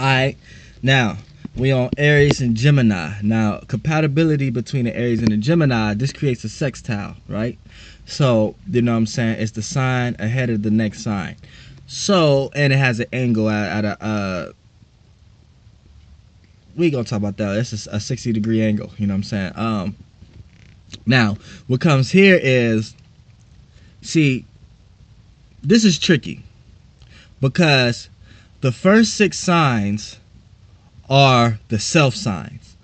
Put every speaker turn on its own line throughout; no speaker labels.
Alright, now we on Aries and Gemini. Now, compatibility between the Aries and the Gemini, this creates a sextile, right? So, you know what I'm saying? It's the sign ahead of the next sign. So, and it has an angle at a, we gonna talk about that. It's a 60-degree angle, you know what I'm saying? Now, what comes here is, see, this is tricky because the first 6 signs are the self signs,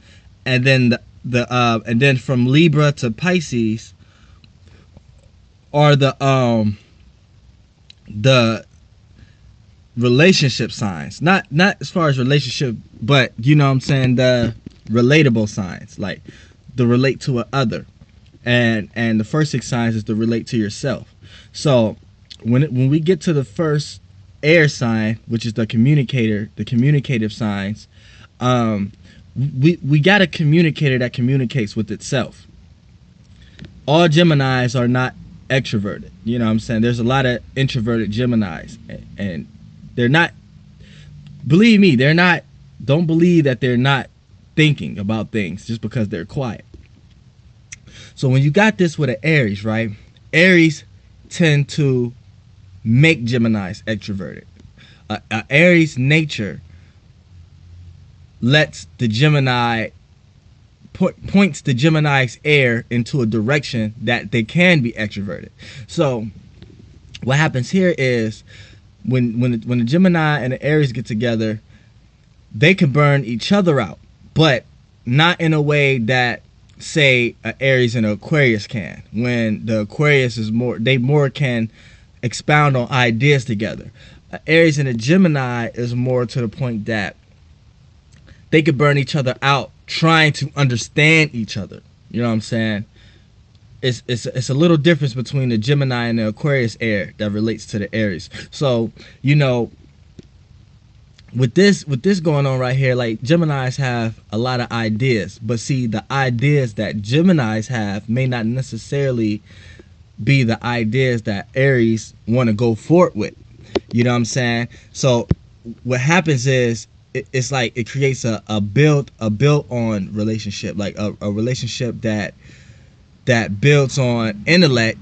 and then and then from Libra to Pisces are the relationship signs. Not as far as relationship, but you know what I'm saying, the relatable signs, like the relate to a other, and the first 6 signs is to relate to yourself. So when we get to the first air sign, which is the communicator, the communicative signs, we got a communicator that communicates with itself. All Geminis are not extroverted. You know what I'm saying? There's a lot of introverted Geminis, and they're not, believe me, they're not, don't believe that they're not thinking about things just because they're quiet. So when you got this with an Aries, right? Aries tend to make Geminis extroverted. Aries nature lets the Gemini points the Gemini's air into a direction that they can be extroverted. So what happens here is when the Gemini and the Aries get together, they can burn each other out, but not in a way that, say, an Aries and an Aquarius can. When the Aquarius is more, they more can expound on ideas together. An Aries and a Gemini is more to the point that they could burn each other out trying to understand each other. You know what I'm saying? It's a little difference between the Gemini and the Aquarius air that relates to the Aries. So, you know, with this going on right here, like, Geminis have a lot of ideas, but see, the ideas that Geminis have may not necessarily be the ideas that Aries want to go forward with. You know what I'm saying? So what happens is, it's like it creates a built on relationship, like a relationship that builds on intellect,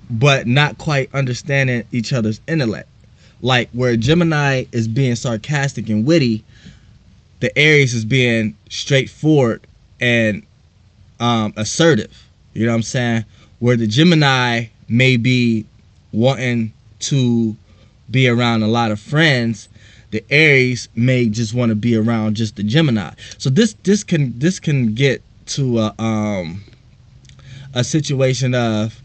but not quite understanding each other's intellect. Like, where Gemini is being sarcastic and witty, the Aries is being straightforward and assertive. You know what I'm saying? Where the Gemini may be wanting to be around a lot of friends, the Aries may just want to be around just the Gemini. So this can get to a situation of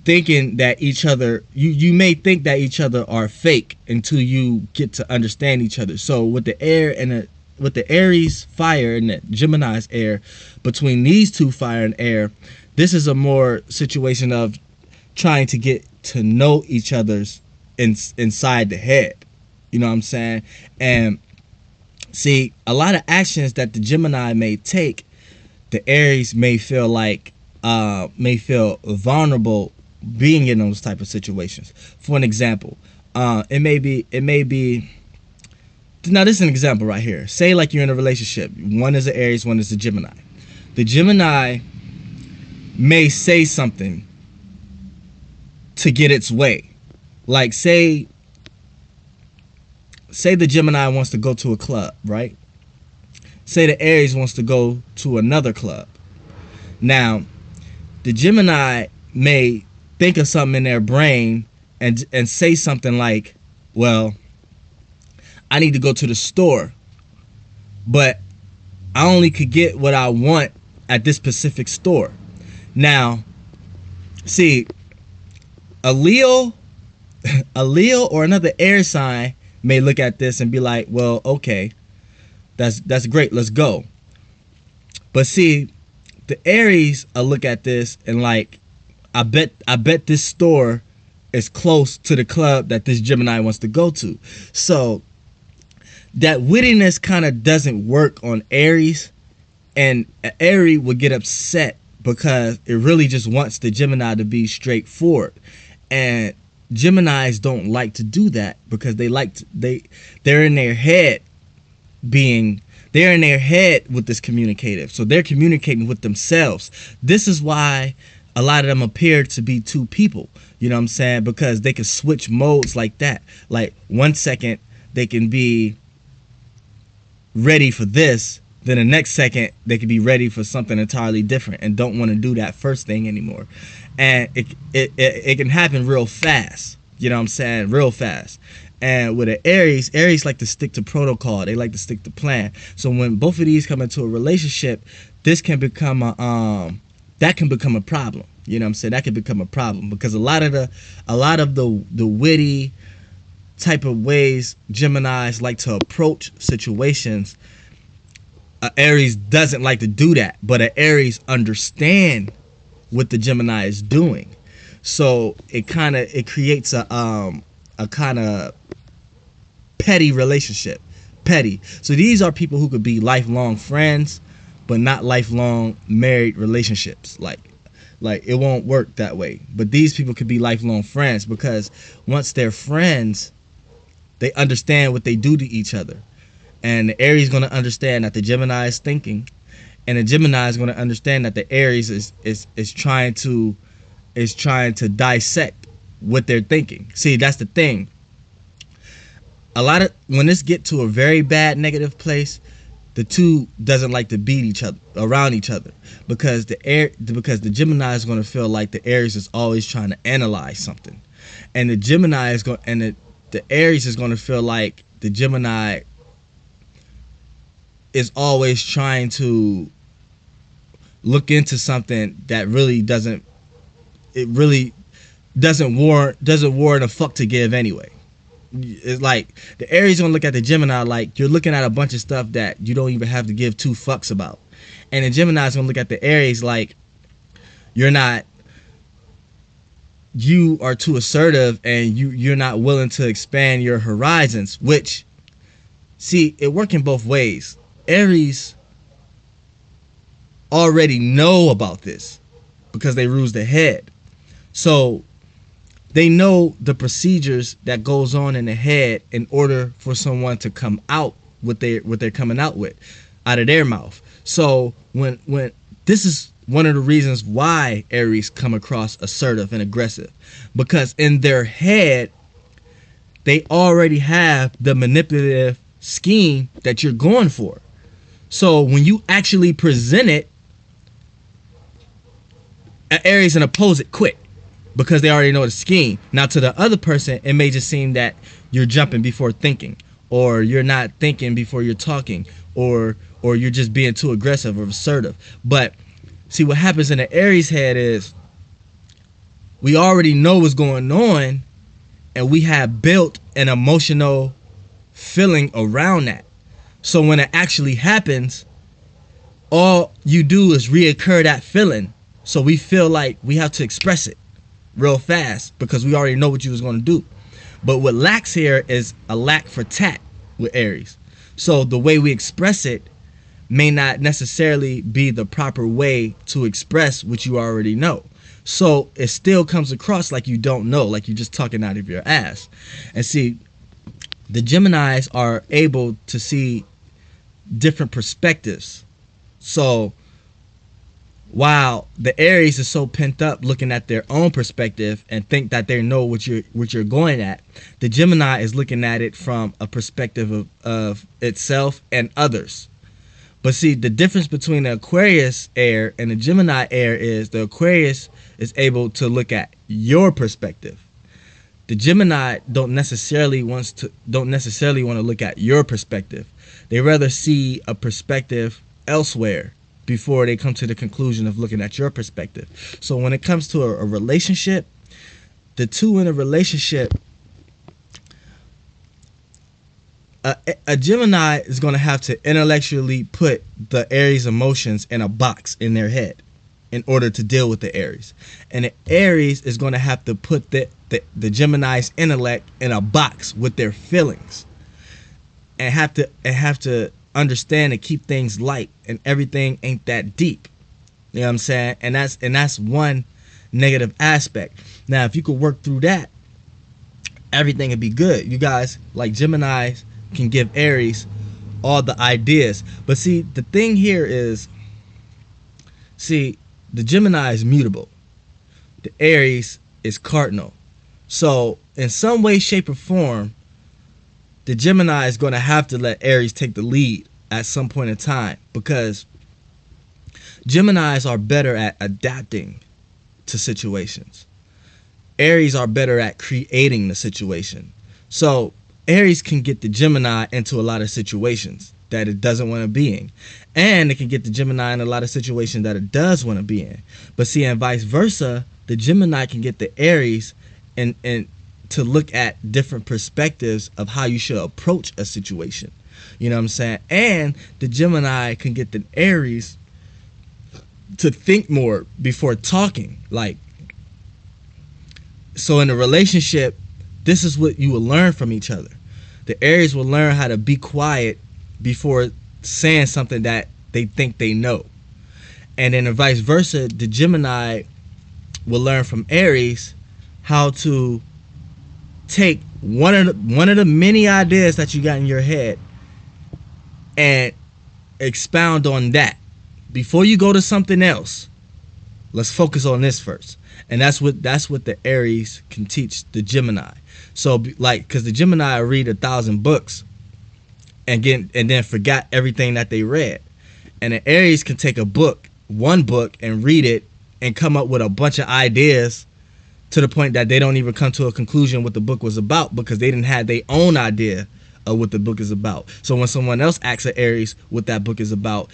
thinking that each other, you may think that each other are fake until you get to understand each other. So with the air and with the Aries fire and the Gemini's air, between these two fire and air, this is a more situation of trying to get to know each other's inside the head. You know what I'm saying? And see, a lot of actions that the Gemini may take, the Aries may feel vulnerable being in those type of situations. For an example, it may be now, this is an example right here. Say like you're in a relationship. One is an Aries, one is a Gemini. The Gemini may say something to get its way. Like, say the Gemini wants to go to a club, right? Say the Aries wants to go to another club. Now, the Gemini may think of something in their brain and say something like, well, I need to go to the store, but I only could get what I want at this specific store. Now, see, a Leo or another air sign may look at this and be like, well, okay, that's great, let's go. But see, the Aries will look at this and like, I bet this store is close to the club that this Gemini wants to go to. So that wittiness kind of doesn't work on Aries, and Aries would get upset because it really just wants the Gemini to be straightforward. And Geminis don't like to do that because they're in their head being they're in their head with this communicative. So they're communicating with themselves. This is why a lot of them appear to be two people. You know what I'm saying? Because they can switch modes like that. Like 1 second they can be ready for this, then the next second they could be ready for something entirely different and don't want to do that first thing anymore. And it can happen real fast. You know what I'm saying? Real fast. And with an Aries like to stick to protocol. They like to stick to plan. So when both of these come into a relationship, this can become that can become a problem. You know what I'm saying? That can become a problem because a lot of the witty type of ways Geminis like to approach situations, Aries doesn't like to do that, but an Aries understand what the Gemini is doing. So it creates a kind of petty relationship. Petty. So these are people who could be lifelong friends, but not lifelong married relationships. Like it won't work that way. But these people could be lifelong friends because once they're friends, they understand what they do to each other. And the Aries is going to understand that the Gemini is thinking, and the Gemini is going to understand that the Aries is trying to dissect what they're thinking. See, that's the thing. When this get to a very bad negative place, the two doesn't like to beat each other around each other because the Gemini is going to feel like the Aries is always trying to analyze something, and the Gemini is going and the Aries is going to feel like the Gemini is always trying to look into something that really doesn't warrant a fuck to give anyway. It's like the Aries gonna look at the Gemini like you're looking at a bunch of stuff that you don't even have to give two fucks about, and the Gemini is gonna look at the Aries like you are too assertive and you're not willing to expand your horizons. Which, see, it working both ways. Aries already know about this because they ruse the head. So they know the procedures that goes on in the head in order for someone to come out what they're coming out with out of their mouth. So when this is one of the reasons why Aries come across assertive and aggressive, because in their head they already have the manipulative scheme that you're going for. So when you actually present it, an Aries and oppose it quick because they already know the scheme. Now to the other person, it may just seem that you're jumping before thinking, or you're not thinking before you're talking, or you're just being too aggressive or assertive. But see, what happens in the Aries head is we already know what's going on, and we have built an emotional feeling around that. So when it actually happens, all you do is reoccur that feeling. So we feel like we have to express it real fast because we already know what you was going to do. But what lacks here is a lack for tact with Aries. So the way we express it may not necessarily be the proper way to express what you already know. So it still comes across like you don't know, like you're just talking out of your ass. And see, the Geminis are able to see different perspectives. So while the Aries is so pent up looking at their own perspective and think that they know what you're going at, the Gemini is looking at it from a perspective of itself and others. But see, the difference between the Aquarius air and the Gemini air is the Aquarius is able to look at your perspective. The Gemini don't necessarily want to look at your perspective. They rather see a perspective elsewhere before they come to the conclusion of looking at your perspective. So when it comes to a relationship, the two in a relationship, a Gemini is going to have to intellectually put the Aries emotions in a box in their head in order to deal with the Aries. And the Aries is going to have to put the Gemini's intellect in a box with their feelings, and have to understand and keep things light, and everything ain't that deep. You know what I'm saying? And that's one negative aspect. Now, if you could work through that, everything would be good. You guys, like Geminis, can give Aries all the ideas. But see, the thing here is, see, the Gemini is mutable. The Aries is cardinal. So, in some way, shape, or form, the Gemini is going to have to let Aries take the lead at some point in time, because Geminis are better at adapting to situations. Aries are better at creating the situation. So Aries can get the Gemini into a lot of situations that it doesn't want to be in. And it can get the Gemini in a lot of situations that it does want to be in. But see, and vice versa, the Gemini can get the Aries and to look at different perspectives of how you should approach a situation. You know what I'm saying? And the Gemini can get the Aries to think more before talking. Like, so in a relationship, this is what you will learn from each other. The Aries will learn how to be quiet before saying something that they think they know. And then vice versa, the Gemini will learn from Aries how to take one of the many ideas that you got in your head and expound on that. Before you go to something else, let's focus on this first. And that's what the Aries can teach the Gemini. So like, because the Gemini read 1,000 books and then forgot everything that they read. And the Aries can take one book and read it and come up with a bunch of ideas to the point that they don't even come to a conclusion what the book was about, because they didn't have their own idea of what the book is about. So when someone else asks an Aries what that book is about,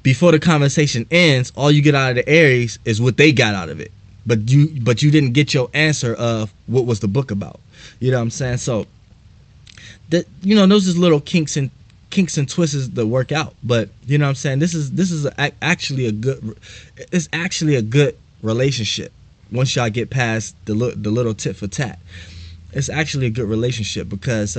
before the conversation ends, all you get out of the Aries is what they got out of it. But you didn't get your answer of what was the book about. You know what I'm saying? So that, you know, those is little kinks and twists that work out. But you know what I'm saying? This is actually a good relationship. Once y'all get past the little tit for tat, it's actually a good relationship, because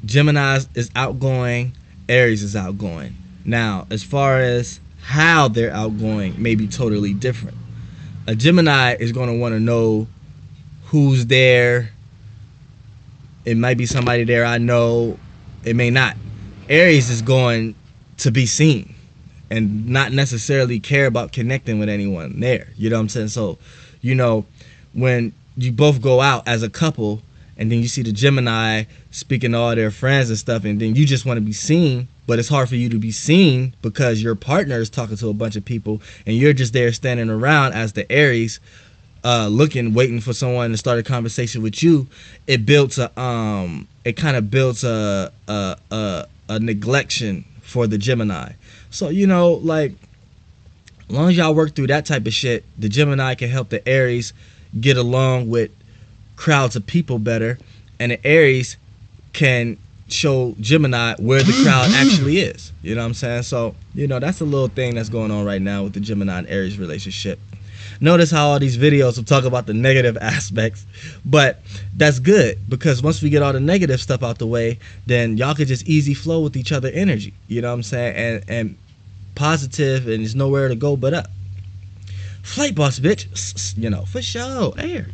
Gemini is outgoing, Aries is outgoing. Now, as far as how they're outgoing may be totally different. A Gemini is going to want to know who's there. It might be somebody there I know. It may not. Aries is going to be seen and not necessarily care about connecting with anyone there. You know what I'm saying? So, you know, when you both go out as a couple and then you see the Gemini speaking to all their friends and stuff, and then you just want to be seen, but it's hard for you to be seen because your partner is talking to a bunch of people and you're just there standing around as the Aries, waiting for someone to start a conversation with you. It kind of builds a neglection for the Gemini. So, you know, like, as long as y'all work through that type of shit, the Gemini can help the Aries get along with crowds of people better, and the Aries can show Gemini where the crowd actually is. You know what I'm saying? So, you know, that's a little thing that's going on right now with the Gemini and Aries relationship. Notice how all these videos will talk about the negative aspects, but that's good, because once we get all the negative stuff out the way, then y'all could just easy flow with each other energy. You know what I'm saying? And positive, and there's nowhere to go but up. Flight boss, bitch. You know, for sure. Air.